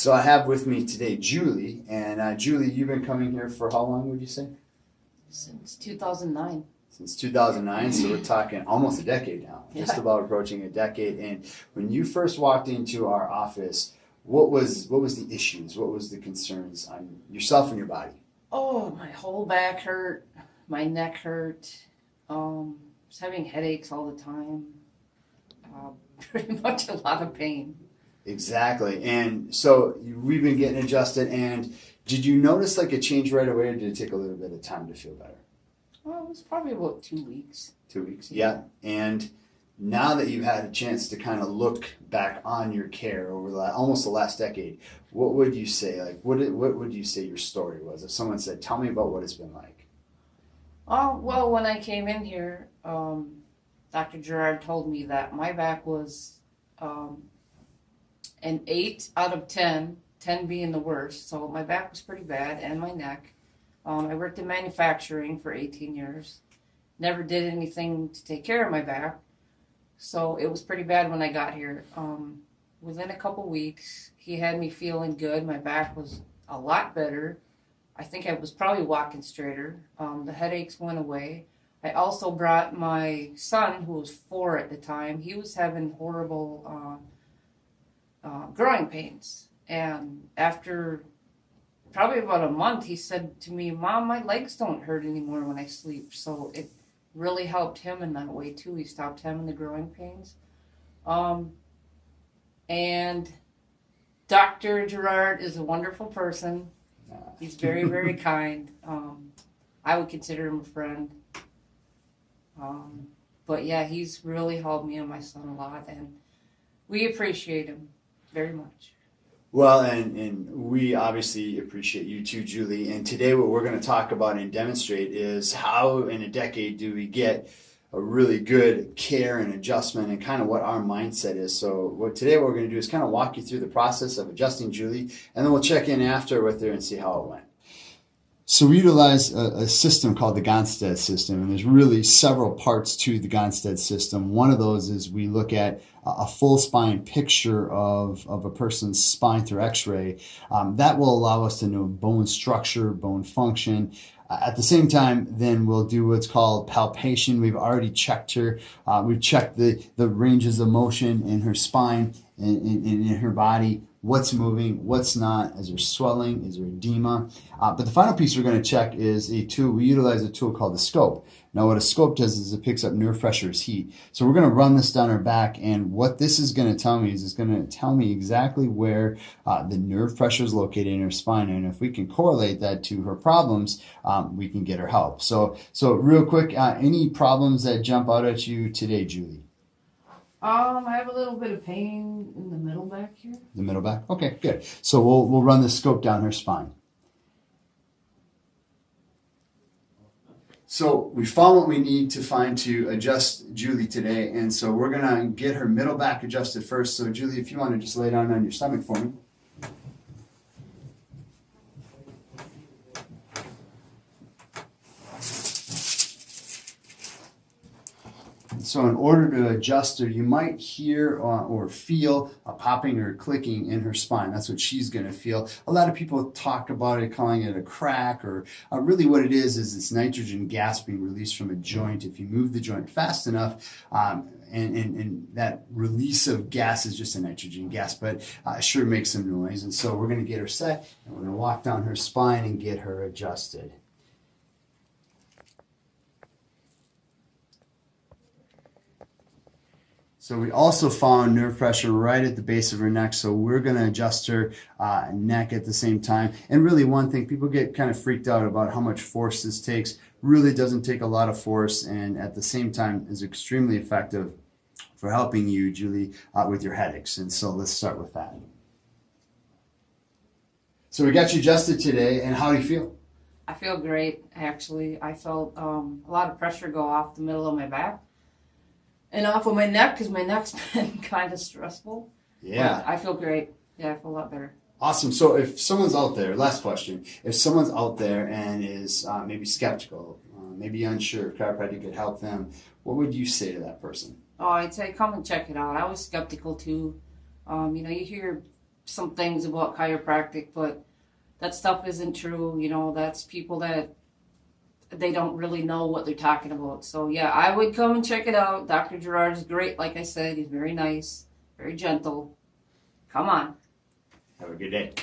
So I have with me today Julie, and Julie, you've been coming here for how long would you say? Since 2009. Since 2009, so we're talking almost a decade now, just about approaching a decade. And when you first walked into our office, what was the issues? What was the concerns on yourself and your body? Oh, my whole back hurt, my neck hurt, was having headaches all the time, pretty much a lot of pain. Exactly. And so we've been getting adjusted. And did you notice like a change right away, or did it take a little bit of time to feel better? Well, it was probably about 2 weeks. 2 weeks, yeah. And now that you've had a chance to kind of look back on your care over almost the last decade, what would you say? Like, what would you say your story was? If someone said, "Tell me about what it's been like." Oh, well, when I came in here, Dr. Gerard told me that my back was an 8 out of 10, 10 being the worst. So my back was pretty bad, and my neck. I worked in manufacturing for 18 years. Never did anything to take care of my back. So it was pretty bad when I got here. Within a couple weeks, he had me feeling good. My back was a lot better. I think I was probably walking straighter. The headaches went away. I also brought my son, who was 4 at the time. He was having horrible growing pains. And after probably about a month, he said to me, "Mom, my legs don't hurt anymore when I sleep." So it really helped him in that way too. He stopped having the growing pains. And Dr. Gerard is a wonderful person. He's very, very kind. I would consider him a friend. But yeah, he's really helped me and my son a lot, and we appreciate him very much. Well, and we obviously appreciate you too, Julie. And today what we're going to talk about and demonstrate is how in a decade do we get a really good care and adjustment, and kind of what our mindset is. So what we're going to do is kind of walk you through the process of adjusting Julie, and then we'll check in after with her and see how it went. So we utilize a system called the Gonstead system, and there's really several parts to the Gonstead system. One of those is we look at a full spine picture of a person's spine through x-ray. That will allow us to know bone structure, bone function. At the same time, then we'll do what's called palpation. We've already checked her. We've checked the ranges of motion in her spine and in her body. What's moving, what's not, is there swelling, is there edema? But the final piece we're going to check is a tool. We utilize a tool called the scope. Now what a scope does is it picks up nerve pressure as heat. So we're going to run this down her back, and what this is going to tell me is it's going to tell me exactly where the nerve pressure is located in her spine, and if we can correlate that to her problems, we can get her help. So real quick, any problems that jump out at you today, Julie? I have a little bit of pain in the middle back here. The middle back? Okay, good. So we'll run the scope down her spine. So we found what we need to find to adjust Julie today, and so we're going to get her middle back adjusted first. So Julie, if you want to just lay down on your stomach for me. So in order to adjust her, you might hear or feel a popping or clicking in her spine. That's what she's going to feel. A lot of people talk about it, calling it a crack, or really what it is it's nitrogen gas being released from a joint. If you move the joint fast enough, and that release of gas is just a nitrogen gas, but sure makes some noise. And so we're going to get her set, and we're going to walk down her spine and get her adjusted. So we also found nerve pressure right at the base of her neck, so we're going to adjust her neck at the same time. And really one thing, people get kind of freaked out about how much force this takes. Really doesn't take a lot of force, and at the same time is extremely effective for helping you, Julie, with your headaches. And so let's start with that. So we got you adjusted today, and how do you feel? I feel great, actually. I felt a lot of pressure go off the middle of my back and off of my neck, because my neck's been kind of stressful. Yeah. But I feel great. Yeah, I feel a lot better. Awesome. So if someone's out there, last question, if someone's out there and is maybe skeptical, maybe unsure if chiropractic could help them, what would you say to that person? Oh, I'd say come and check it out. I was skeptical too. You hear some things about chiropractic, but that stuff isn't true. You know, that's people that they don't really know what they're talking about. So yeah, I would come and check it out. Dr. Gerard is great. Like I said, he's very nice, very gentle. Come on. Have a good day.